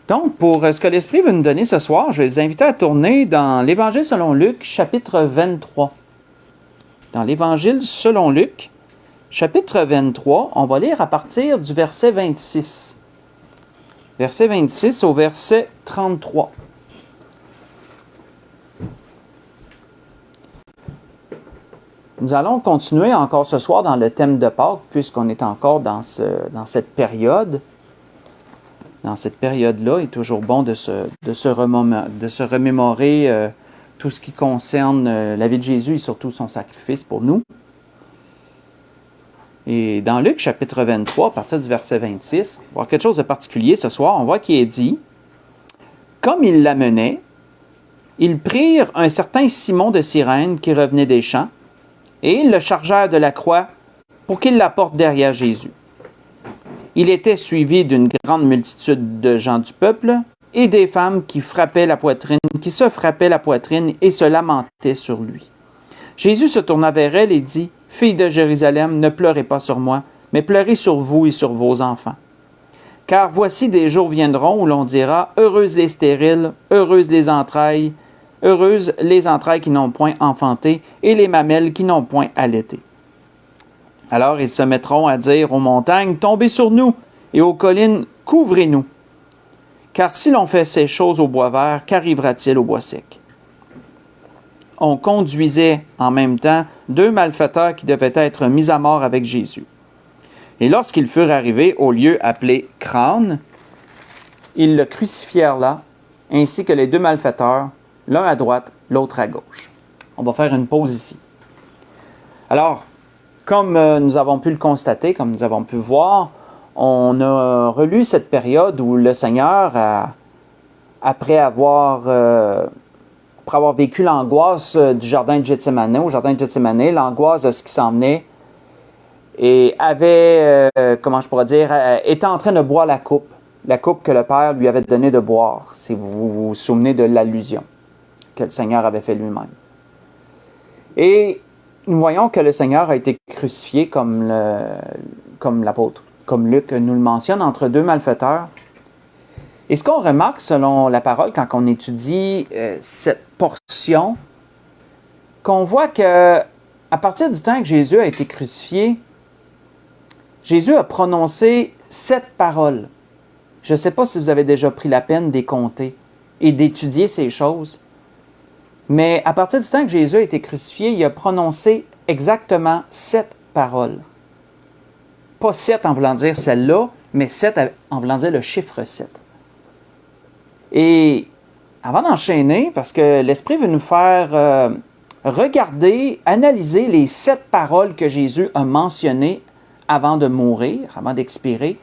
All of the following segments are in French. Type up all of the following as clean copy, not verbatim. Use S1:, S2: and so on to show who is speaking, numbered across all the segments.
S1: Donc, pour ce que l'Esprit veut nous donner ce soir, je vais les inviter à tourner dans l'Évangile selon Luc, chapitre 23. Dans l'Évangile selon Luc, chapitre 23, on va lire à partir du verset 26. Verset 26 au verset 33. Nous allons continuer encore ce soir dans le thème de Pâques, puisqu'on est encore dans cette période. Dans cette période-là, il est toujours bon de se remémorer tout ce qui concerne la vie de Jésus et surtout son sacrifice pour nous. Et dans Luc, chapitre 23, à partir du verset 26, on va voir quelque chose de particulier ce soir. On voit qu'il est dit, « Comme ils l'amenaient, ils prirent un certain Simon de Cyrène qui revenait des champs, et ils le chargèrent de la croix pour qu'il la porte derrière Jésus. Il était suivi d'une grande multitude de gens du peuple et des femmes qui se frappaient la poitrine et se lamentaient sur lui. Jésus se tourna vers elle et dit, « Fille de Jérusalem, ne pleurez pas sur moi, mais pleurez sur vous et sur vos enfants. Car voici des jours viendront où l'on dira, heureuses les stériles, heureuses les entrailles qui n'ont point enfanté, et les mamelles qui n'ont point allaité. Alors ils se mettront à dire aux montagnes, tombez sur nous, et aux collines, couvrez-nous. Car si l'on fait ces choses au bois vert, qu'arrivera-t-il au bois sec? » On conduisait en même temps 2 malfaiteurs qui devaient être mis à mort avec Jésus. Et lorsqu'ils furent arrivés au lieu appelé Crâne, ils le crucifièrent là, ainsi que les 2 malfaiteurs, l'un à droite, l'autre à gauche. On va faire une pause ici. Alors, comme nous avons pu le constater, comme nous avons pu voir, on a relu cette période où le Seigneur, après avoir vécu l'angoisse du jardin de Gethsémani, au jardin de Gethsémani, l'angoisse de ce qui s'en venait, et était en train de boire la coupe que le Père lui avait donné de boire, si vous vous souvenez de l'allusion que le Seigneur avait fait lui-même. Et nous voyons que le Seigneur a été crucifié comme l'apôtre, comme Luc nous le mentionne, entre 2 malfaiteurs. Et ce qu'on remarque selon la parole, quand on étudie cette portion, qu'on voit que à partir du temps que Jésus a été crucifié, Jésus a prononcé 7 paroles. Je ne sais pas si vous avez déjà pris la peine de les compter et d'étudier ces choses, mais à partir du temps que Jésus a été crucifié, il a prononcé exactement 7 paroles. Pas 7 en voulant dire celle-là, mais 7 en voulant dire le chiffre 7. Et avant d'enchaîner, parce que l'Esprit veut nous faire regarder, analyser les 7 paroles que Jésus a mentionnées avant de mourir, avant d'expirer.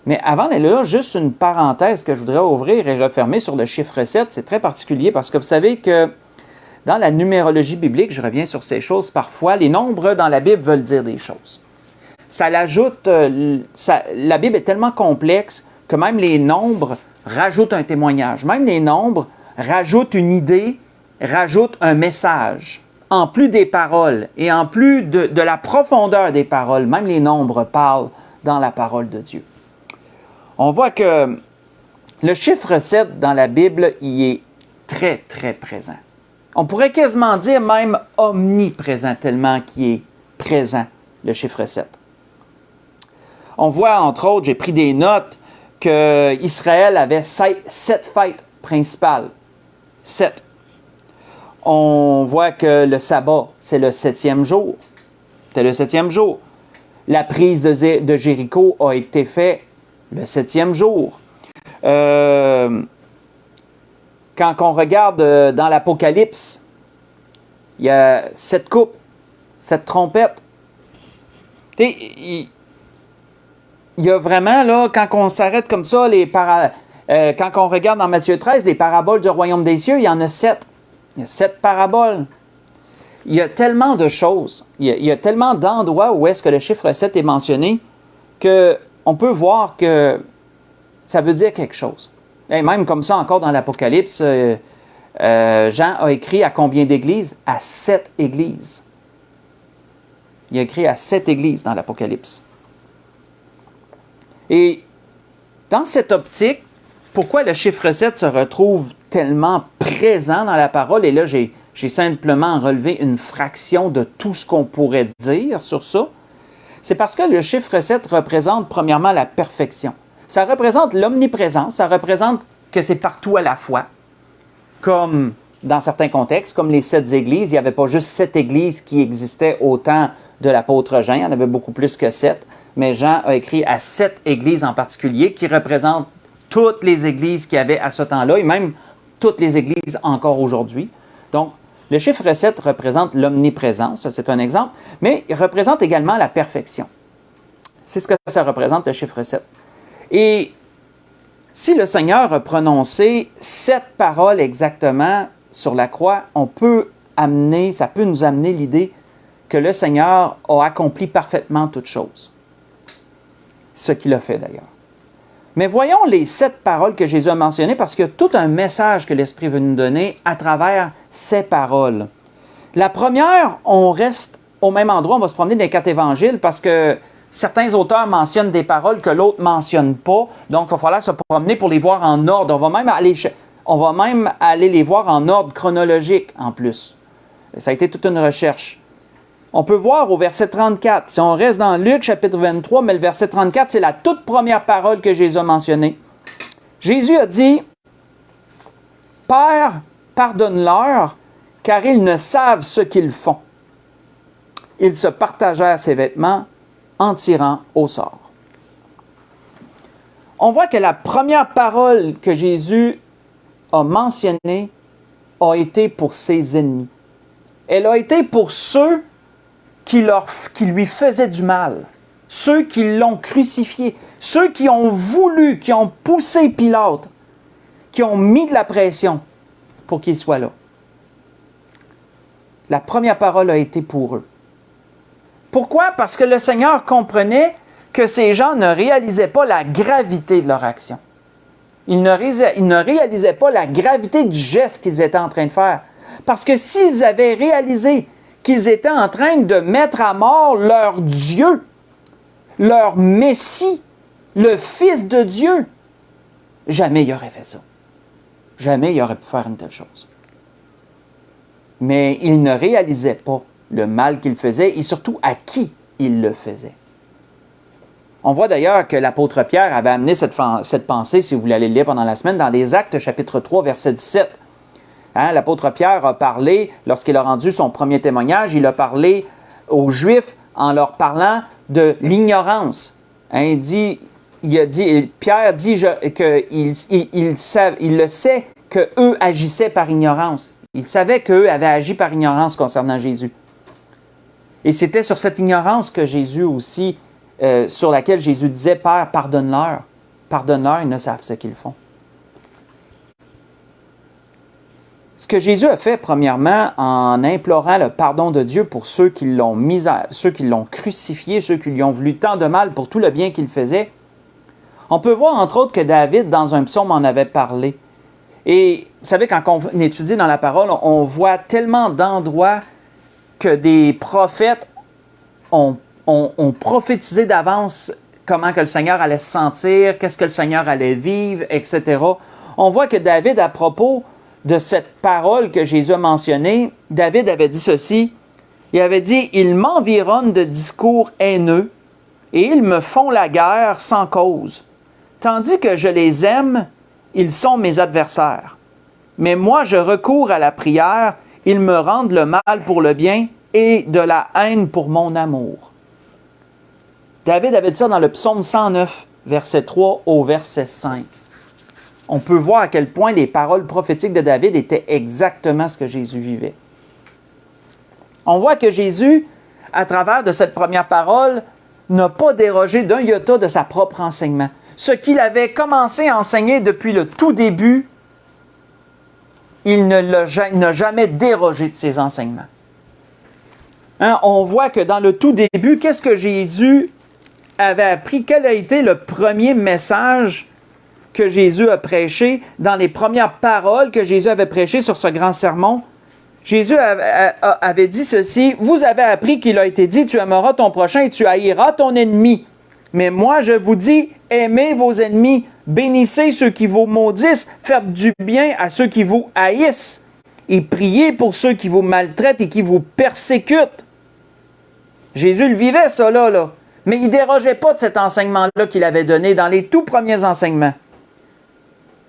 S1: Mais avant d'aller là, juste une parenthèse que je voudrais ouvrir et refermer sur le chiffre 7. C'est très particulier parce que vous savez que dans la numérologie biblique, je reviens sur ces choses parfois, les nombres dans la Bible veulent dire des choses. La Bible est tellement complexe que même les nombres rajoutent un témoignage. Même les nombres rajoutent une idée, rajoutent un message. En plus des paroles et en plus de la profondeur des paroles, même les nombres parlent dans la parole de Dieu. On voit que le chiffre 7 dans la Bible, il est très, très présent. On pourrait quasiment dire même omniprésent, tellement qu'il est présent, le chiffre 7. On voit, entre autres, j'ai pris des notes, qu'Israël avait 7 fêtes principales. 7. On voit que le sabbat, c'est le 7e jour. C'était le 7e jour. La prise de Jéricho a été faite le 7e jour. Quand on regarde dans l'Apocalypse, il y a 7 coupes, 7 trompettes. Il y a vraiment, là, quand on s'arrête comme ça, quand on regarde dans Matthieu 13, les paraboles du royaume des cieux, il y en a 7. Il y a 7 paraboles. Il y a tellement de choses, il y a tellement d'endroits où est-ce que le chiffre 7 est mentionné qu'on peut voir que ça veut dire quelque chose. Et même comme ça, encore dans l'Apocalypse, Jean a écrit à combien d'églises? À 7 églises. Il a écrit à 7 églises dans l'Apocalypse. Et dans cette optique, pourquoi le chiffre 7 se retrouve tellement présent dans la parole. Et là, j'ai simplement relevé une fraction de tout ce qu'on pourrait dire sur ça. C'est parce que le chiffre 7 représente premièrement la perfection. Ça représente l'omniprésence, ça représente que c'est partout à la fois. Comme dans certains contextes, comme les 7 églises, il n'y avait pas juste 7 églises qui existaient au temps de l'apôtre Jean, il y en avait beaucoup plus que 7, mais Jean a écrit à 7 églises en particulier qui représentent toutes les églises qu'il y avait à ce temps-là et même toutes les églises encore aujourd'hui. Donc, le chiffre 7 représente l'omniprésence, ça c'est un exemple, mais il représente également la perfection. C'est ce que ça représente, le chiffre 7. Et si le Seigneur a prononcé 7 paroles exactement sur la croix, ça peut nous amener l'idée que le Seigneur a accompli parfaitement toutes choses. Ce qu'il a fait d'ailleurs. Mais voyons les 7 paroles que Jésus a mentionnées parce qu'il y a tout un message que l'Esprit veut nous donner à travers ces paroles. La première, on reste au même endroit, on va se promener dans les 4 évangiles parce que certains auteurs mentionnent des paroles que l'autre ne mentionne pas. Donc, il va falloir se promener pour les voir en ordre. On va même aller les voir en ordre chronologique en plus. Ça a été toute une recherche. On peut voir au verset 34, si on reste dans Luc chapitre 23, mais le verset 34, c'est la toute première parole que Jésus a mentionnée. Jésus a dit, « Père, pardonne-leur, car ils ne savent ce qu'ils font. » Ils se partagèrent ses vêtements en tirant au sort. On voit que la première parole que Jésus a mentionnée a été pour ses ennemis. Elle a été pour ceux qui lui faisaient du mal, ceux qui l'ont crucifié, ceux qui ont voulu, qui ont poussé Pilate, qui ont mis de la pression pour qu'il soit là. La première parole a été pour eux. Pourquoi? Parce que le Seigneur comprenait que ces gens ne réalisaient pas la gravité de leur action. Ils ne réalisaient pas la gravité du geste qu'ils étaient en train de faire. Parce que s'ils avaient réalisé qu'ils étaient en train de mettre à mort leur Dieu, leur Messie, le Fils de Dieu, jamais il aurait fait ça. Jamais il aurait pu faire une telle chose. Mais ils ne réalisaient pas le mal qu'ils faisaient et surtout à qui ils le faisaient. On voit d'ailleurs que l'apôtre Pierre avait amené cette pensée, si vous voulez aller le lire pendant la semaine, dans les Actes chapitre 3, verset 17. L'apôtre Pierre a parlé, lorsqu'il a rendu son premier témoignage, il a parlé aux Juifs en leur parlant de l'ignorance. Pierre dit qu'il le sait qu'eux agissaient par ignorance. Il savait qu'eux avaient agi par ignorance concernant Jésus. Et c'était sur cette ignorance que Jésus aussi, sur laquelle Jésus disait, « Père, pardonne-leur. Pardonne-leur, ils ne savent ce qu'ils font. » Ce que Jésus a fait, premièrement, en implorant le pardon de Dieu pour ceux qui l'ont crucifié, ceux qui lui ont voulu tant de mal pour tout le bien qu'il faisait, on peut voir, entre autres, que David, dans un psaume, en avait parlé. Et vous savez, quand on étudie dans la parole, on voit tellement d'endroits que des prophètes ont prophétisé d'avance comment que le Seigneur allait se sentir, qu'est-ce que le Seigneur allait vivre, etc. On voit que David, à propos de cette parole que Jésus a mentionnée, David avait dit ceci, il avait dit « Ils m'environnent de discours haineux et ils me font la guerre sans cause. Tandis que je les aime, ils sont mes adversaires. Mais moi, je recours à la prière, ils me rendent le mal pour le bien et de la haine pour mon amour. » David avait dit ça dans le psaume 109, verset 3 au verset 5. On peut voir à quel point les paroles prophétiques de David étaient exactement ce que Jésus vivait. On voit que Jésus, à travers de cette première parole, n'a pas dérogé d'un iota de sa propre enseignement. Ce qu'il avait commencé à enseigner depuis le tout début, il n'a jamais dérogé de ses enseignements. On voit que dans le tout début, qu'est-ce que Jésus avait appris? Quel a été le premier message que Jésus a prêché, dans les premières paroles que Jésus avait prêchées sur ce grand sermon? Jésus avait dit ceci, « Vous avez appris qu'il a été dit, tu aimeras ton prochain et tu haïras ton ennemi. Mais moi, je vous dis, aimez vos ennemis, bénissez ceux qui vous maudissent, faites du bien à ceux qui vous haïssent, et priez pour ceux qui vous maltraitent et qui vous persécutent. Jésus le vivait, ça, là. Mais il ne dérogeait pas de cet enseignement-là qu'il avait donné dans les tout premiers enseignements.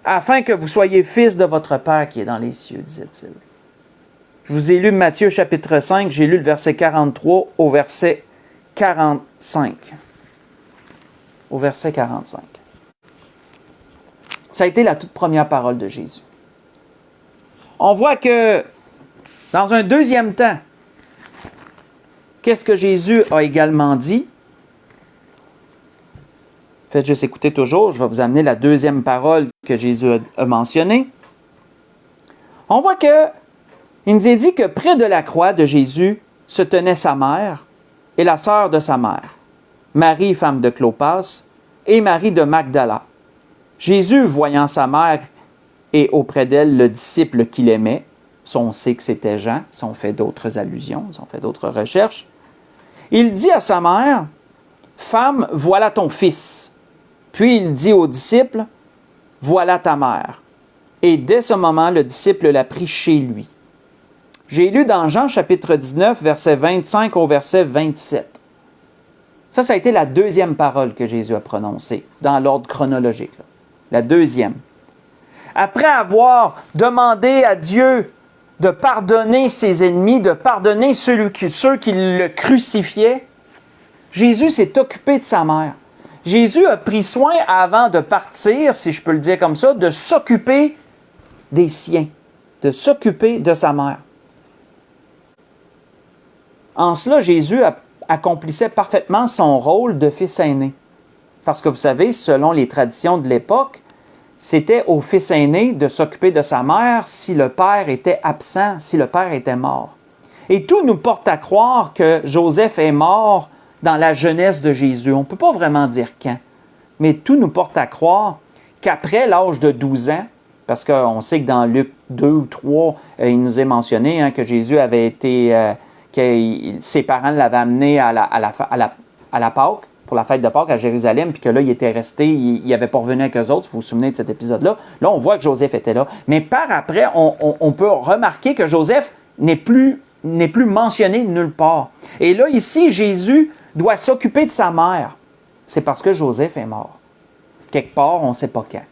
S1: Afin que vous soyez fils de votre Père qui est dans les cieux, disait-il. Je vous ai lu Matthieu chapitre 5, j'ai lu le verset 43 au verset 45. Au verset 45. Ça a été la toute première parole de Jésus. On voit que, dans un deuxième temps, qu'est-ce que Jésus a également dit? Faites juste écouter toujours, je vais vous amener la deuxième parole que Jésus a mentionnée. On voit que il nous est dit que près de la croix de Jésus se tenait sa mère et la sœur de sa mère, Marie, femme de Clopas, et Marie de Magdala. Jésus, voyant sa mère et auprès d'elle le disciple qu'il aimait, ça on sait que c'était Jean, ça on fait d'autres allusions, ça on fait d'autres recherches, il dit à sa mère, « Femme, voilà ton fils. » Puis il dit au disciple, « Voilà ta mère. » Et dès ce moment, le disciple l'a pris chez lui. J'ai lu dans Jean chapitre 19, verset 25 au verset 27. Ça a été la deuxième parole que Jésus a prononcée dans l'ordre chronologique. Là. La deuxième. Après avoir demandé à Dieu de pardonner ses ennemis, de pardonner ceux qui le crucifiaient, Jésus s'est occupé de sa mère. Jésus a pris soin, avant de partir, si je peux le dire comme ça, de s'occuper des siens, de s'occuper de sa mère. En cela, Jésus accomplissait parfaitement son rôle de fils aîné. Parce que vous savez, selon les traditions de l'époque, c'était au fils aîné de s'occuper de sa mère si le père était absent, si le père était mort. Et tout nous porte à croire que Joseph est mort dans la jeunesse de Jésus. On ne peut pas vraiment dire quand, mais tout nous porte à croire qu'après l'âge de 12 ans, parce qu'on sait que dans Luc 2 ou 3, il nous est mentionné que Jésus avait été, que ses parents l'avaient amené à la Pâque, pour la fête de Pâques à Jérusalem, puis que là, il était resté, il n'avait pas revenu avec eux autres, vous vous souvenez de cet épisode-là. Là, on voit que Joseph était là. Mais par après, on peut remarquer que Joseph n'est plus mentionné nulle part. Et là, ici, Jésus doit s'occuper de sa mère. C'est parce que Joseph est mort. Quelque part, on ne sait pas quand.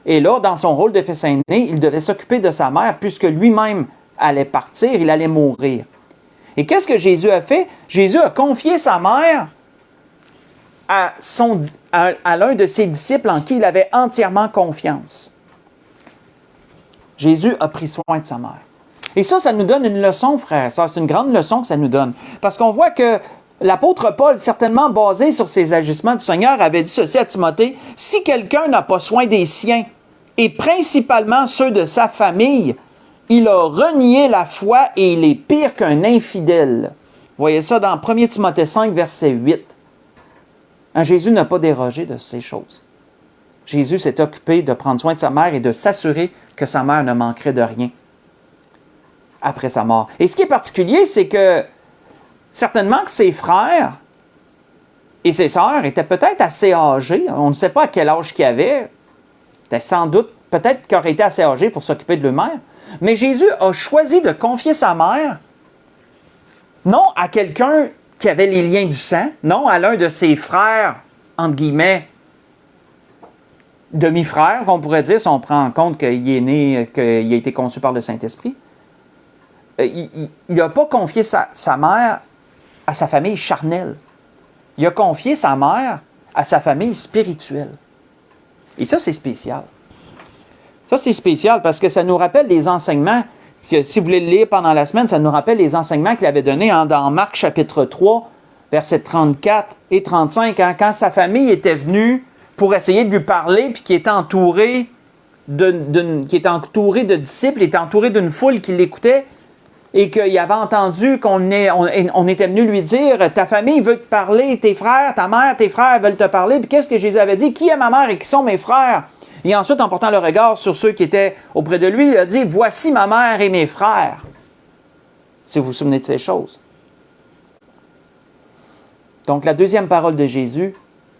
S1: Et là, dans son rôle de fils aîné, il devait s'occuper de sa mère puisque lui-même allait partir, il allait mourir. Et qu'est-ce que Jésus a fait? Jésus a confié sa mère à l'un de ses disciples en qui il avait entièrement confiance. Jésus a pris soin de sa mère. Et ça nous donne une leçon, frère. Ça, c'est une grande leçon que ça nous donne. Parce qu'on voit que l'apôtre Paul, certainement basé sur ses agissements du Seigneur, avait dit ceci à Timothée, « Si quelqu'un n'a pas soin des siens, et principalement ceux de sa famille, il a renié la foi et il est pire qu'un infidèle. » Vous voyez ça dans 1 Timothée 5, verset 8. Jésus n'a pas dérogé de ces choses. Jésus s'est occupé de prendre soin de sa mère et de s'assurer que sa mère ne manquerait de rien après sa mort. Et ce qui est particulier, c'est que certainement que ses frères et ses sœurs étaient peut-être assez âgés. On ne sait pas à quel âge qu'ils avaient. C'était sans doute, peut-être qu'ils auraient été assez âgés pour s'occuper de leur-mère. Mais Jésus a choisi de confier sa mère, non à quelqu'un qui avait les liens du sang, non à l'un de ses frères, entre guillemets, demi-frère, qu'on pourrait dire, si on prend en compte qu'il est né, qu'il a été conçu par le Saint-Esprit. Il n'a pas confié sa mère à sa famille charnelle. Il a confié sa mère à sa famille spirituelle. Et ça, c'est spécial. Ça, c'est spécial parce que ça nous rappelle les enseignements, que si vous voulez le lire pendant la semaine, ça nous rappelle les enseignements qu'il avait donnés dans Marc chapitre 3, versets 34 et 35, quand sa famille était venue pour essayer de lui parler, puis qui était entouré de disciples, il était entouré d'une foule qui l'écoutait, et qu'il avait entendu qu'on était venu lui dire « Ta famille veut te parler, tes frères, ta mère, tes frères veulent te parler. » Puis qu'est-ce que Jésus avait dit? « Qui est ma mère et qui sont mes frères? » Et ensuite, en portant le regard sur ceux qui étaient auprès de lui, il a dit « Voici ma mère et mes frères. » Si vous vous souvenez de ces choses. Donc, la deuxième parole de Jésus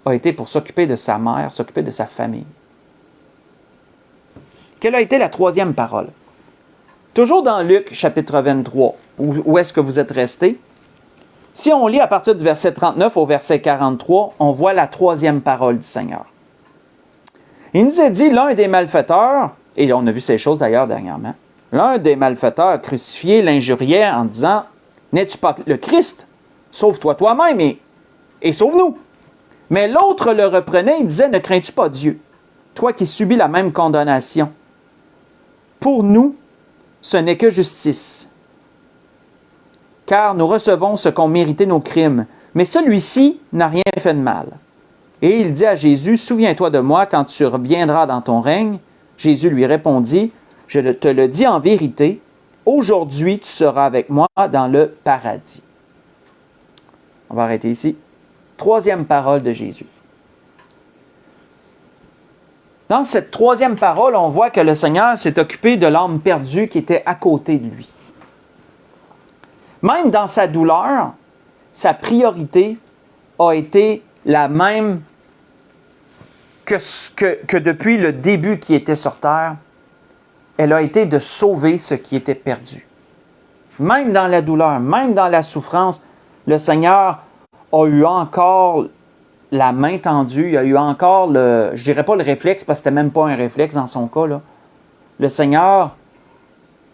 S1: a été pour s'occuper de sa mère, s'occuper de sa famille. Quelle a été la troisième parole? Toujours dans Luc, chapitre 23, où est-ce que vous êtes restés? Si on lit à partir du verset 39 au verset 43, on voit la troisième parole du Seigneur. Il nous a dit, l'un des malfaiteurs, et on a vu ces choses d'ailleurs dernièrement, l'un des malfaiteurs crucifiés l'injuriait en disant, « N'es-tu pas le Christ? Sauve-toi toi-même et sauve-nous. » Mais l'autre le reprenait et disait, « Ne crains-tu pas Dieu, toi qui subis la même condamnation? Pour nous, ce n'est que justice. Car nous recevons ce qu'ont mérité nos crimes, mais celui-ci n'a rien fait de mal. » Et il dit à Jésus, « Souviens-toi de moi quand tu reviendras dans ton règne. » Jésus lui répondit, « Je te le dis en vérité, aujourd'hui tu seras avec moi dans le paradis. » On va arrêter ici. Troisième parole de Jésus. Dans cette troisième parole, on voit que le Seigneur s'est occupé de l'âme perdue qui était à côté de lui. Même dans sa douleur, sa priorité a été la même que depuis le début qui était sur terre. Elle a été de sauver ce qui était perdu. Même dans la douleur, même dans la souffrance, le Seigneur a eu encore la main tendue, il a eu encore je dirais pas le réflexe, parce que c'était même pas un réflexe dans son cas, là. Le Seigneur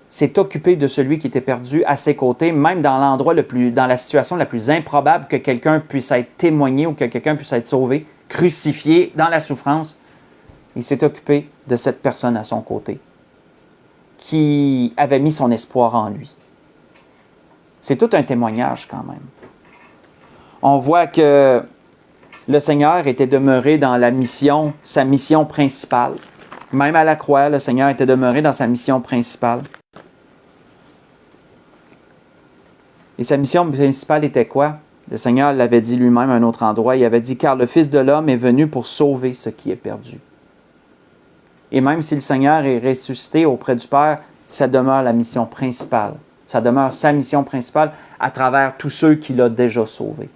S1: s'est occupé de celui qui était perdu à ses côtés, même dans l'endroit dans la situation la plus improbable que quelqu'un puisse être témoigné ou que quelqu'un puisse être sauvé, crucifié dans la souffrance. Il s'est occupé de cette personne à son côté, qui avait mis son espoir en lui. C'est tout un témoignage quand même. On voit que le Seigneur était demeuré dans la mission, sa mission principale. Même à la croix, le Seigneur était demeuré dans sa mission principale. Et sa mission principale était quoi? Le Seigneur l'avait dit lui-même à un autre endroit. Il avait dit, « Car le Fils de l'homme est venu pour sauver ce qui est perdu. » Et même si le Seigneur est ressuscité auprès du Père, ça demeure la mission principale. Ça demeure sa mission principale à travers tous ceux qu'il a déjà sauvés.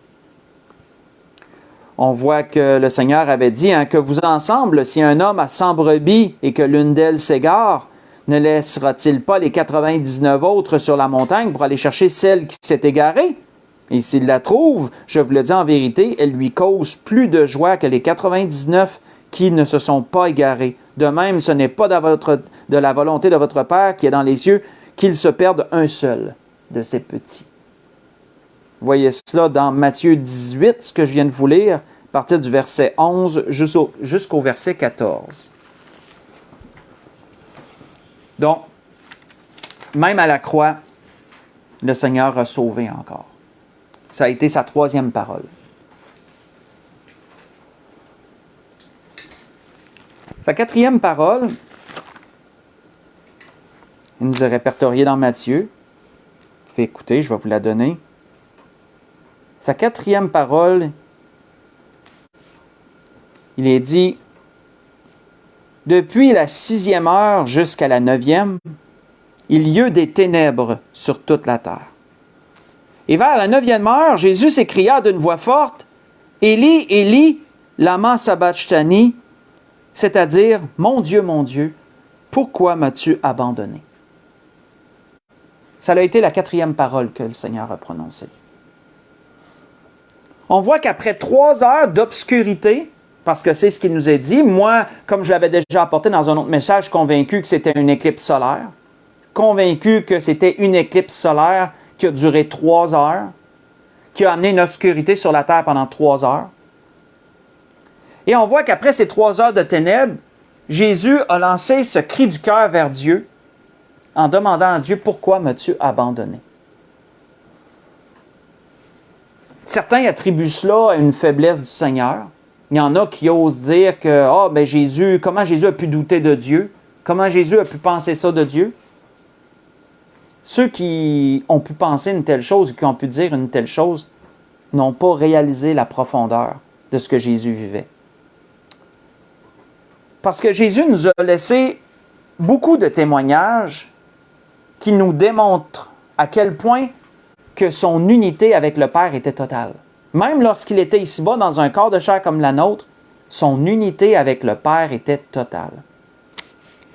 S1: On voit que le Seigneur avait dit, « Que vous ensemble, si un homme a 100 brebis et que l'une d'elles s'égare, ne laissera-t-il pas les 99 autres sur la montagne pour aller chercher celle qui s'est égarée? Et s'il la trouve, je vous le dis en vérité, elle lui cause plus de joie que les 99 qui ne se sont pas égarés. De même, ce n'est pas de la volonté de votre Père qui est dans les cieux qu'il se perde un seul de ses petits. » Vous voyez cela dans Matthieu 18, ce que je viens de vous lire, à partir du verset 11 jusqu'au verset 14. Donc, même à la croix, le Seigneur a sauvé encore. Ça a été sa troisième parole. Sa quatrième parole, il nous est répertorié dans Matthieu. Vous pouvez écouter, je vais vous la donner. Sa quatrième parole, il est dit, « Depuis la 6e heure jusqu'à la 9e, il y eut des ténèbres sur toute la terre. Et vers la 9e heure, Jésus s'écria d'une voix forte, « Élie, Élie, lama sabachthani », c'est-à-dire, « Mon Dieu, pourquoi m'as-tu abandonné? » Ça a été la quatrième parole que le Seigneur a prononcée. On voit qu'après 3 heures d'obscurité, parce que c'est ce qu'il nous est dit, moi, comme je l'avais déjà apporté dans un autre message, convaincu que c'était une éclipse solaire, convaincu que c'était une éclipse solaire qui a duré 3 heures, qui a amené une obscurité sur la terre pendant 3 heures. Et on voit qu'après ces 3 heures de ténèbres, Jésus a lancé ce cri du cœur vers Dieu en demandant à Dieu, « Pourquoi m'as-tu abandonné? » Certains attribuent cela à une faiblesse du Seigneur. Il y en a qui osent dire que, comment Jésus a pu douter de Dieu? Comment Jésus a pu penser ça de Dieu? Ceux qui ont pu penser une telle chose, qui ont pu dire une telle chose, n'ont pas réalisé la profondeur de ce que Jésus vivait. Parce que Jésus nous a laissé beaucoup de témoignages qui nous démontrent à quel point que son unité avec le Père était totale. Même lorsqu'il était ici-bas dans un corps de chair comme la nôtre, son unité avec le Père était totale.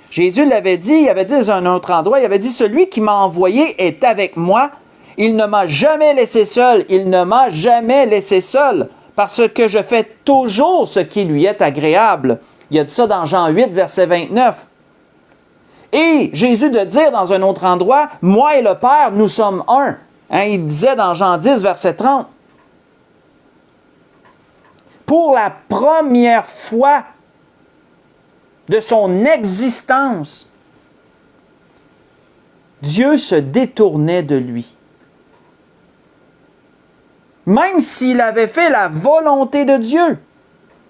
S1: Jésus l'avait dit, il avait dit dans un autre endroit, il avait dit, « Celui qui m'a envoyé est avec moi. Il ne m'a jamais laissé seul. Il ne m'a jamais laissé seul, parce que je fais toujours ce qui lui est agréable. » Il a dit ça dans Jean 8, verset 29. Et Jésus de dire dans un autre endroit, « Moi et le Père, nous sommes un. » Il disait dans Jean 10, verset 30. Pour la première fois de son existence, Dieu se détournait de lui. Même s'il avait fait la volonté de Dieu,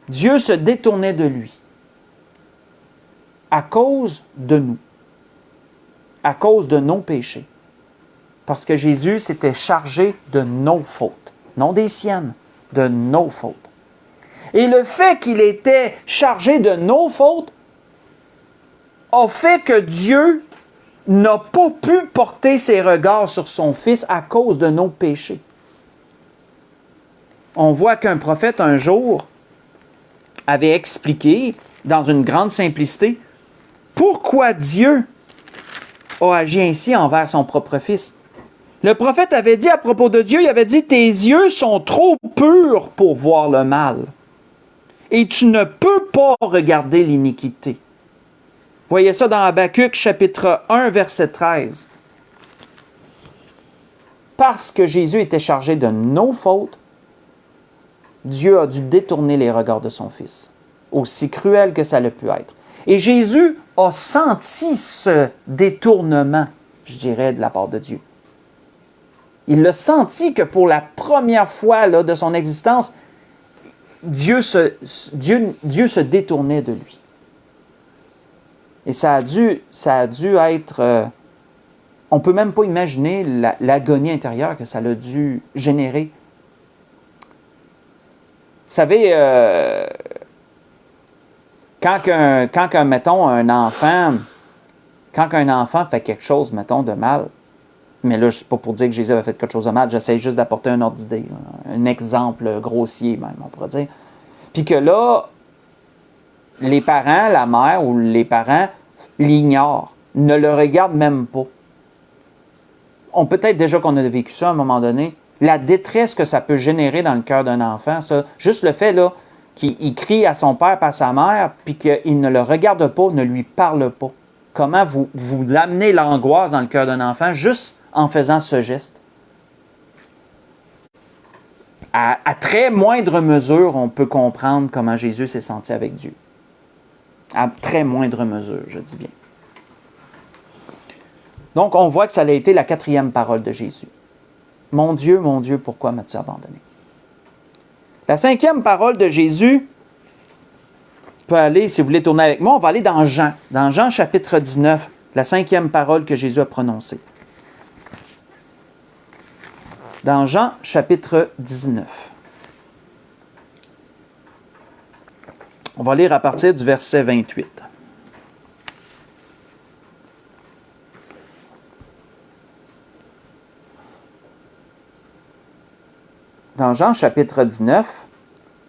S1: Dieu se détournait de lui. À cause de nous. À cause de nos péchés. Parce que Jésus s'était chargé de nos fautes. Non des siennes, de nos fautes. Et le fait qu'il était chargé de nos fautes a fait que Dieu n'a pas pu porter ses regards sur son Fils à cause de nos péchés. On voit qu'un prophète, un jour, avait expliqué, dans une grande simplicité, pourquoi Dieu a agi ainsi envers son propre Fils. Le prophète avait dit à propos de Dieu, il avait dit, « Tes yeux sont trop purs pour voir le mal, et tu ne peux pas regarder l'iniquité. » Voyez ça dans Habakkuk, chapitre 1, verset 13. Parce que Jésus était chargé de nos fautes, Dieu a dû détourner les regards de son Fils, aussi cruel que ça le pu être. Et Jésus a senti ce détournement, je dirais, de la part de Dieu. Il a senti que pour la première fois là, de son existence, Dieu se détournait de lui. Et ça a dû être... on ne peut même pas imaginer l'agonie intérieure que ça a dû générer. Vous savez, mettons, un enfant fait quelque chose, mettons, de mal, mais là, je ne sais pas pour dire que Jésus avait fait quelque chose de mal, j'essaie juste d'apporter un ordre d'idée, un exemple grossier même, on pourrait dire. Puis que là, les parents, la mère ou les parents l'ignorent, ne le regardent même pas. Peut-être déjà qu'on a vécu ça à un moment donné, la détresse que ça peut générer dans le cœur d'un enfant, ça, juste le fait là, qu'il crie à son père et à sa mère, puis qu'il ne le regarde pas, ne lui parle pas. Comment vous amenez l'angoisse dans le cœur d'un enfant juste en faisant ce geste? À très moindre mesure, on peut comprendre comment Jésus s'est senti avec Dieu. À très moindre mesure, je dis bien. Donc, on voit que ça a été la 4e parole de Jésus. Mon Dieu, pourquoi m'as-tu abandonné? La 5e parole de Jésus peut aller, si vous voulez tourner avec moi, on va aller dans Jean. Dans Jean chapitre 19, la 5e parole que Jésus a prononcée. Dans Jean chapitre 19. On va lire à partir du verset 28. Dans Jean chapitre 19,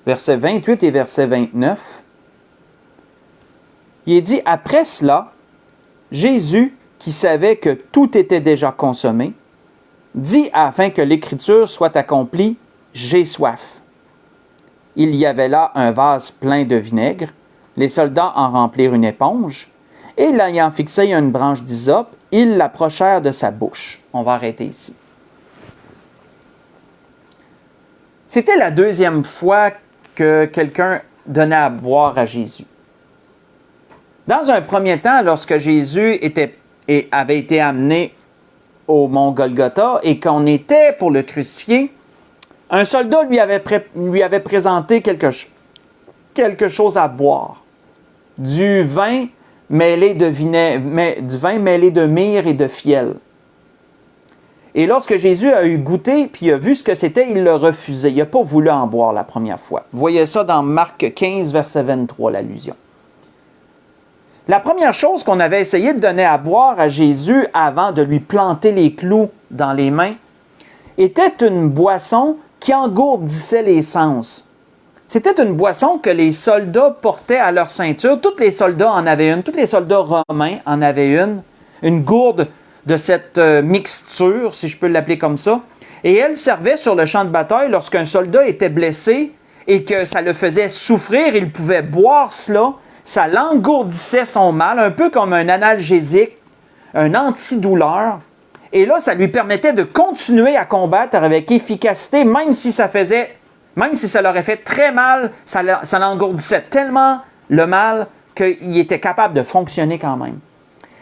S1: versets 28 et verset 29, il est dit, « Après cela, Jésus, qui savait que tout était déjà consommé, dit afin que l'Écriture soit accomplie, « J'ai soif. » Il y avait là un vase plein de vinaigre. Les soldats en remplirent une éponge, et l'ayant fixé à une branche d'hysope, ils l'approchèrent de sa bouche. On va arrêter ici. C'était la 2e fois que quelqu'un donnait à boire à Jésus. Dans un premier temps, lorsque Jésus avait été amené au mont Golgotha et qu'on était pour le crucifier, un soldat lui avait présenté quelque chose à boire. Du vin mêlé de myrrhe et de fiel. Et lorsque Jésus a eu goûté, puis a vu ce que c'était, il le refusait. Il n'a pas voulu en boire la première fois. Vous voyez ça dans Marc 15, verset 23, l'allusion. La première chose qu'on avait essayé de donner à boire à Jésus avant de lui planter les clous dans les mains était une boisson qui engourdissait les sens. C'était une boisson que les soldats portaient à leur ceinture. Tous les soldats en avaient une. Tous les soldats romains en avaient une gourde de cette mixture, si je peux l'appeler comme ça. Et elle servait sur le champ de bataille lorsqu'un soldat était blessé et que ça le faisait souffrir. Il pouvait boire cela. Ça l'engourdissait son mal, un peu comme un analgésique, un antidouleur. Et là, ça lui permettait de continuer à combattre avec efficacité, même si ça leur aurait fait très mal, ça l'engourdissait tellement le mal qu'il était capable de fonctionner quand même.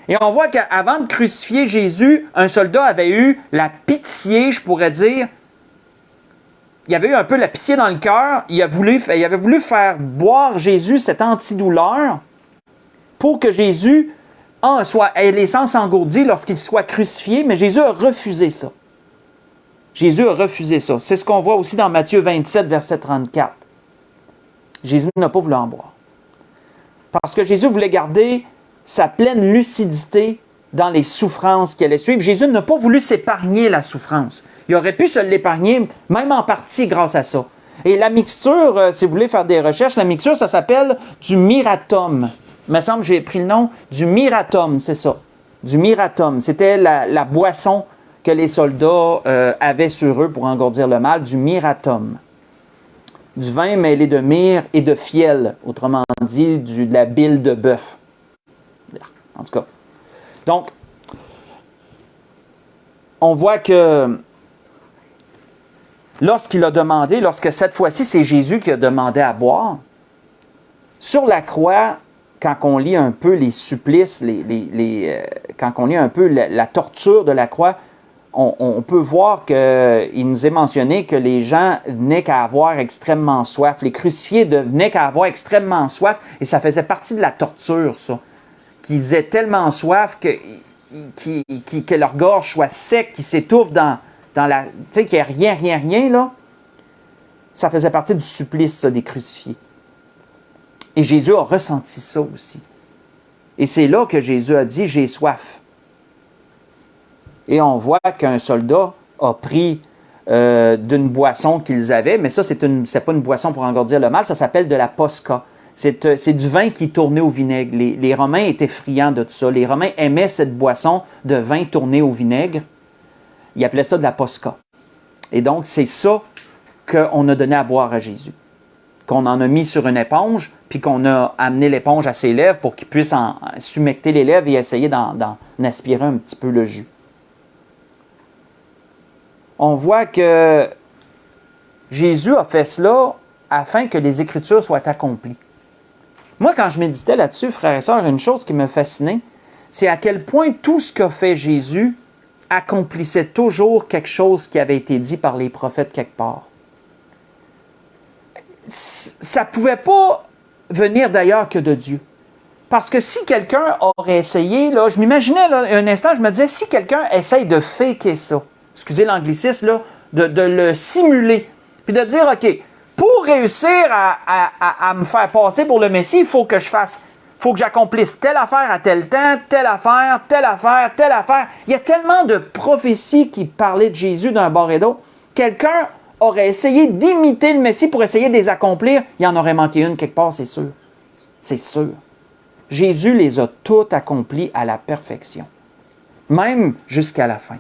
S1: Et on voit qu'avant de crucifier Jésus, un soldat avait eu la pitié, je pourrais dire. Il avait eu un peu la pitié dans le cœur. Il avait voulu faire boire Jésus cette antidouleur pour que Jésus ait les sens engourdis lorsqu'il soit crucifié, mais Jésus a refusé ça. Jésus a refusé ça. C'est ce qu'on voit aussi dans Matthieu 27, verset 34. Jésus n'a pas voulu en boire. Parce que Jésus voulait garder sa pleine lucidité dans les souffrances qui allaient suivre. Jésus n'a pas voulu s'épargner la souffrance. Il aurait pu se l'épargner, même en partie grâce à ça. Et la mixture, si vous voulez faire des recherches, la mixture, ça s'appelle du miratum. Il me semble que j'ai pris le nom du miratum, c'est ça. Du miratum. C'était la boisson que les soldats avaient sur eux pour engourdir le mal, du miratum. Du vin mêlé de myrrhe et de fiel, autrement dit, de la bile de bœuf. En tout cas. Donc, on voit que lorsque cette fois-ci, c'est Jésus qui a demandé à boire, sur la croix, quand on lit un peu les supplices, quand on lit un peu la torture de la croix, on peut voir qu'il nous est mentionné que les gens venaient qu'à avoir extrêmement soif. Les crucifiés venaient qu'à avoir extrêmement soif, et ça faisait partie de la torture, ça. Qu'ils aient tellement soif que leur gorge soit sec, qu'ils s'étouffent dans la... Tu sais, qu'il n'y ait rien, là. Ça faisait partie du supplice, ça, des crucifiés. Et Jésus a ressenti ça aussi. Et c'est là que Jésus a dit « J'ai soif ». Et on voit qu'un soldat a pris d'une boisson qu'ils avaient, mais ça, c'est pas une boisson pour engourdir le mal, ça s'appelle de la posca. C'est du vin qui tournait au vinaigre. Les Romains étaient friands de tout ça. Les Romains aimaient cette boisson de vin tourné au vinaigre. Ils appelaient ça de la posca. Et donc, c'est ça qu'on a donné à boire à Jésus. Qu'on en a mis sur une éponge, puis qu'on a amené l'éponge à ses lèvres pour qu'il puisse s'humecter les lèvres et essayer d'en aspirer un petit peu le jus. On voit que Jésus a fait cela afin que les Écritures soient accomplies. Moi, quand je méditais là-dessus, frères et sœurs, une chose qui me fascinait, c'est à quel point tout ce qu'a fait Jésus accomplissait toujours quelque chose qui avait été dit par les prophètes quelque part. Ça ne pouvait pas venir d'ailleurs que de Dieu. Parce que si quelqu'un aurait essayé, là, je m'imaginais là, un instant, je me disais, si quelqu'un essaye de faker ça, excusez l'anglicisme, là, de le simuler, puis de dire, OK, pour réussir à me faire passer pour le Messie, il faut que j'accomplisse telle affaire à tel temps, telle affaire, telle affaire, telle affaire. Il y a tellement de prophéties qui parlaient de Jésus d'un bord et d'autre. Quelqu'un aurait essayé d'imiter le Messie pour essayer de les accomplir, il en aurait manqué une quelque part, c'est sûr. C'est sûr. Jésus les a toutes accomplies à la perfection, même jusqu'à la fin.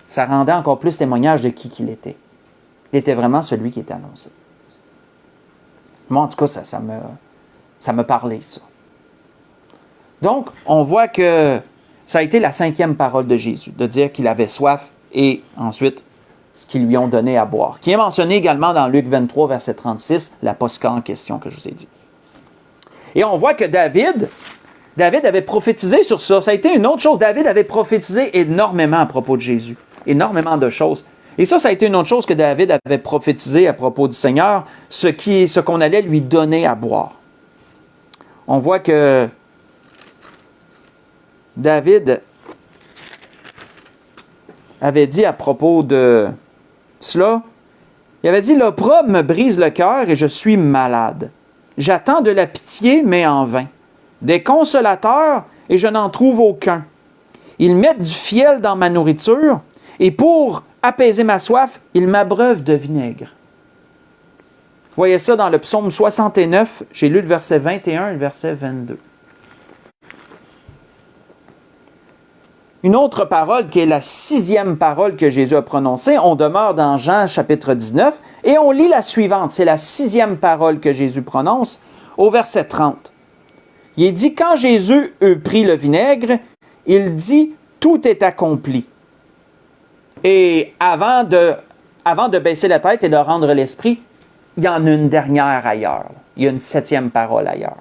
S1: Ça rendait encore plus témoignage de qui qu'il était. Il était vraiment celui qui était annoncé. Moi, en tout cas, ça me parlait, ça. Donc, on voit que ça a été la 5e parole de Jésus, de dire qu'il avait soif et ensuite ce qu'ils lui ont donné à boire, qui est mentionné également dans Luc 23, verset 36, la posca en question que je vous ai dit. Et on voit que David avait prophétisé sur ça. Ça a été une autre chose. David avait prophétisé énormément à propos de Jésus. Énormément de choses. Et ça a été une autre chose que David avait prophétisé à propos du Seigneur, ce qu'on allait lui donner à boire. On voit que David avait dit à propos de cela, il avait dit « L'opprobre me brise le cœur et je suis malade. J'attends de la pitié, mais en vain. Des consolateurs, et je n'en trouve aucun. Ils mettent du fiel dans ma nourriture, et pour apaiser ma soif, il m'abreuve de vinaigre. Vous voyez ça dans le psaume 69, j'ai lu le verset 21 et le verset 22. Une autre parole qui est la 6e parole que Jésus a prononcée, on demeure dans Jean chapitre 19 et on lit la suivante, c'est la 6e parole que Jésus prononce au verset 30. Il est dit, quand Jésus eut pris le vinaigre, il dit, tout est accompli. Et avant de baisser la tête et de rendre l'esprit, il y en a une dernière ailleurs. Il y a une 7e parole ailleurs.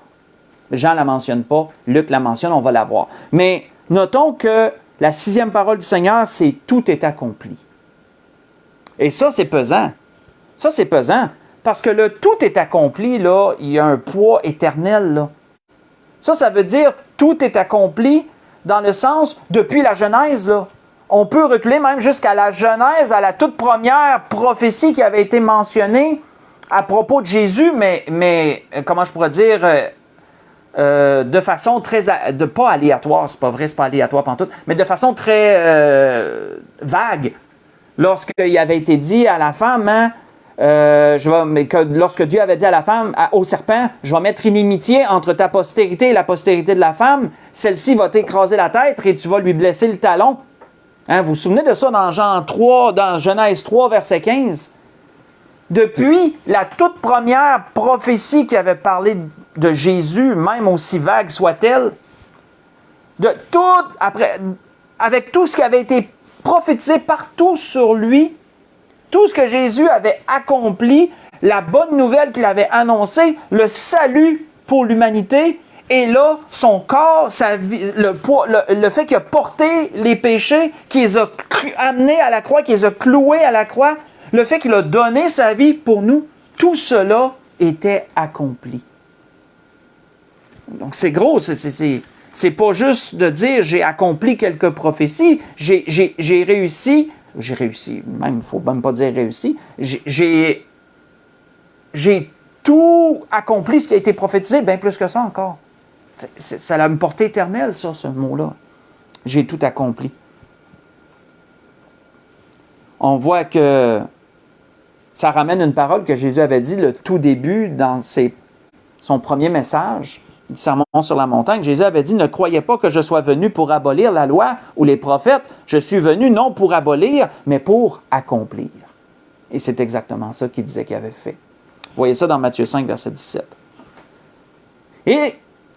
S1: Jean ne la mentionne pas, Luc la mentionne, on va la voir. Mais notons que la 6e parole du Seigneur, c'est « tout est accompli ». Et ça, c'est pesant. Ça, c'est pesant. Parce que le « tout est accompli », là, il y a un poids éternel, là. Ça veut dire « tout est accompli » dans le sens, depuis la Genèse, là. On peut reculer même jusqu'à la Genèse, à la toute première prophétie qui avait été mentionnée à propos de Jésus, mais comment je pourrais dire, de façon très, pas aléatoire, c'est pas vrai, c'est pas aléatoire pantoute, mais de façon très vague. Lorsqu'il avait été dit à la femme, hein, lorsque Dieu avait dit à la femme, au serpent, je vais mettre inimitié entre ta postérité et la postérité de la femme, celle-ci va t'écraser la tête et tu vas lui blesser le talon. Hein, vous vous souvenez de ça dans dans Genèse 3, verset 15? Depuis la toute première prophétie qui avait parlé de Jésus, même aussi vague soit-elle, avec tout ce qui avait été prophétisé partout sur lui, tout ce que Jésus avait accompli, la bonne nouvelle qu'il avait annoncée, le salut pour l'humanité, et là, son corps, sa vie, le fait qu'il a porté les péchés, qu'il les a amenés à la croix, qu'il les a cloués à la croix, le fait qu'il a donné sa vie pour nous, tout cela était accompli. Donc c'est gros, c'est pas juste de dire j'ai accompli quelques prophéties, j'ai réussi, même il faut même pas dire réussi, j'ai tout accompli ce qui a été prophétisé, bien plus que ça encore. Ça a une portée éternelle, ça, ce mot-là. J'ai tout accompli. On voit que ça ramène une parole que Jésus avait dit le tout début dans son premier message, du Sermon sur la montagne. Jésus avait dit, ne croyez pas que je sois venu pour abolir la loi ou les prophètes. Je suis venu non pour abolir, mais pour accomplir. Et c'est exactement ça qu'il disait qu'il avait fait. Vous voyez ça dans Matthieu 5, verset 17. Et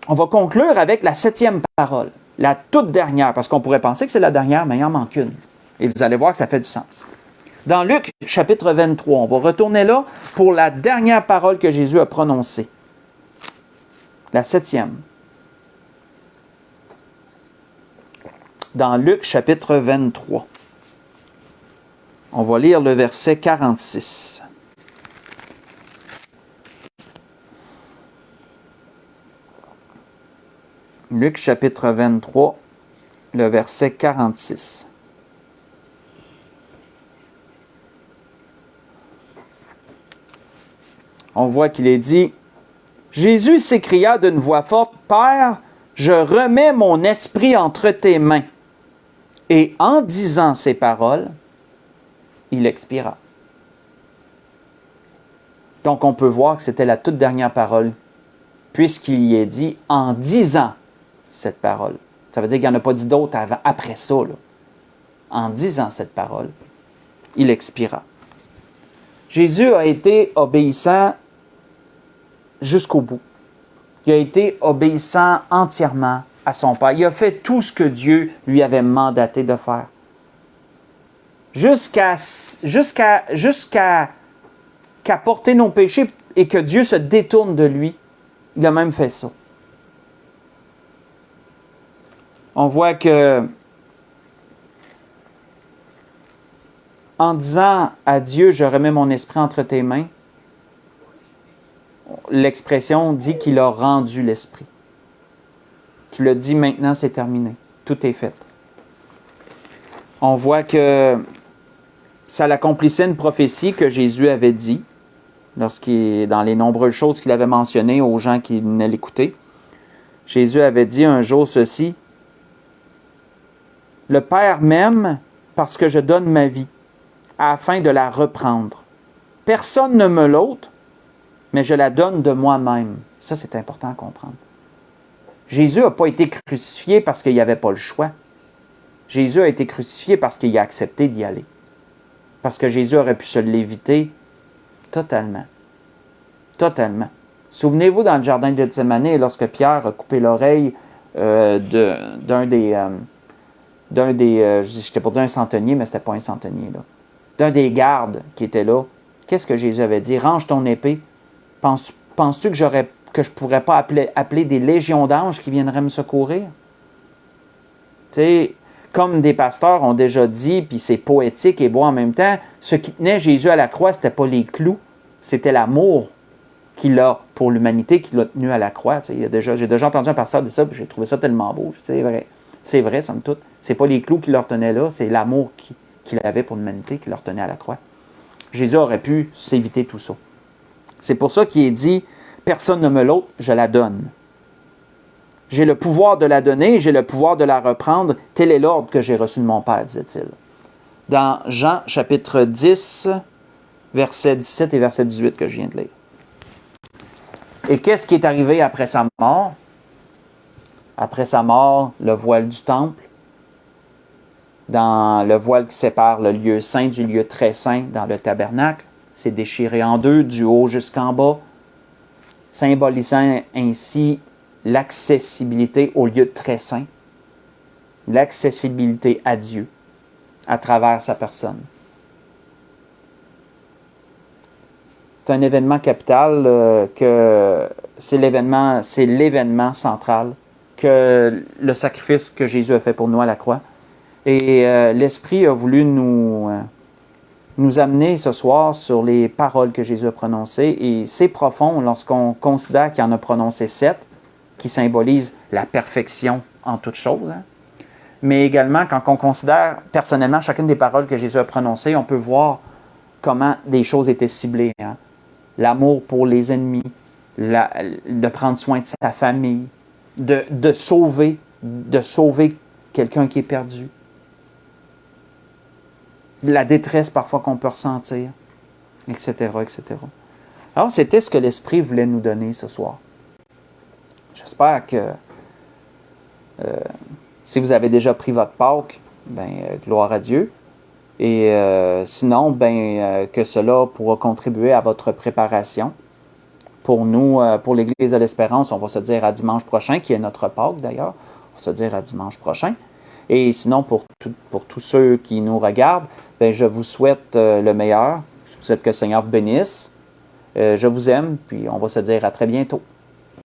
S1: on va conclure avec la 7e parole, la toute dernière, parce qu'on pourrait penser que c'est la dernière, mais il en manque une. Et vous allez voir que ça fait du sens. Dans Luc, chapitre 23, on va retourner là pour la dernière parole que Jésus a prononcée. La 7e. Dans Luc, chapitre 23. On va lire le verset 46. Luc, chapitre 23, le verset 46. On voit qu'il est dit, « Jésus s'écria d'une voix forte, « Père, je remets mon esprit entre tes mains. » Et en disant ces paroles, il expira. Donc on peut voir que c'était la toute dernière parole, puisqu'il y est dit « en disant cette parole ». Ça veut dire qu'il n'y en a pas dit d'autre après ça. Là. En disant cette parole, il expira. Jésus a été obéissant jusqu'au bout. Il a été obéissant entièrement à son Père. Il a fait tout ce que Dieu lui avait mandaté de faire. Jusqu'à porter nos péchés et que Dieu se détourne de lui. Il a même fait ça. On voit que en disant à Dieu, je remets mon esprit entre tes mains, l'expression dit qu'il a rendu l'esprit. Qu'il a dit maintenant c'est terminé. Tout est fait. On voit que ça l'accomplissait une prophétie que Jésus avait dit dans les nombreuses choses qu'il avait mentionnées aux gens qui venaient l'écouter. Jésus avait dit un jour ceci, « Le Père m'aime parce que je donne ma vie. afin de la reprendre. Personne ne me l'ôte, mais je la donne de moi-même. Ça, c'est important à comprendre. Jésus n'a pas été crucifié parce qu'il n'y avait pas le choix. Jésus a été crucifié parce qu'il a accepté d'y aller. Parce que Jésus aurait pu se l'éviter totalement. Totalement. Souvenez-vous dans le jardin de Gethsémani, lorsque Pierre a coupé l'oreille d'un des... j'étais pour dire un centenier, mais ce n'était pas un centenier, là. D'un des gardes qui était là. Qu'est-ce que Jésus avait dit? Range ton épée. Penses-tu que je ne pourrais pas appeler des légions d'anges qui viendraient me secourir? Tu sais, comme des pasteurs ont déjà dit, puis c'est poétique et beau en même temps, ce qui tenait Jésus à la croix, ce n'était pas les clous, c'était l'amour qu'il a pour l'humanité qui l'a tenu à la croix. Tu sais, j'ai déjà entendu un pasteur dire ça, puis j'ai trouvé ça tellement beau. C'est vrai. C'est vrai, somme toute. C'est pas les clous qui leur tenaient là, c'est l'amour qu'il avait pour l'humanité qui leur tenait à la croix. Jésus aurait pu s'éviter tout ça. C'est pour ça qu'il est dit, personne ne me l'ôte, je la donne. J'ai le pouvoir de la donner, j'ai le pouvoir de la reprendre. Tel est l'ordre que j'ai reçu de mon Père, disait-il. Dans Jean, chapitre 10, versets 17 et verset 18 que je viens de lire. Et qu'est-ce qui est arrivé après sa mort? Après sa mort, le voile du temple, dans le voile qui sépare le lieu saint du lieu très saint dans le tabernacle, s'est déchiré en deux, du haut jusqu'en bas, symbolisant ainsi l'accessibilité au lieu très saint, l'accessibilité à Dieu à travers sa personne. C'est un événement capital, que c'est l'événement central, que le sacrifice que Jésus a fait pour nous à la croix. Et l'Esprit a voulu nous amener ce soir sur les paroles que Jésus a prononcées. Et c'est profond lorsqu'on considère qu'il en a prononcé 7, qui symbolisent la perfection en toutes choses. Hein. Mais également, quand on considère personnellement chacune des paroles que Jésus a prononcées, on peut voir comment des choses étaient ciblées. Hein. L'amour pour les ennemis, de prendre soin de sa famille, de sauver quelqu'un qui est perdu. La détresse parfois qu'on peut ressentir, etc., etc. Alors, c'était ce que l'Esprit voulait nous donner ce soir. J'espère que si vous avez déjà pris votre Pâques, gloire à Dieu. Et sinon, que cela pourra contribuer à votre préparation. Pour nous, pour l'Église de l'Espérance, on va se dire à dimanche prochain, qui est notre Pâques d'ailleurs. On va se dire à dimanche prochain. Et sinon, pour tous ceux qui nous regardent, je vous souhaite le meilleur. Je vous souhaite que le Seigneur vous bénisse. Je vous aime, puis on va se dire à très bientôt.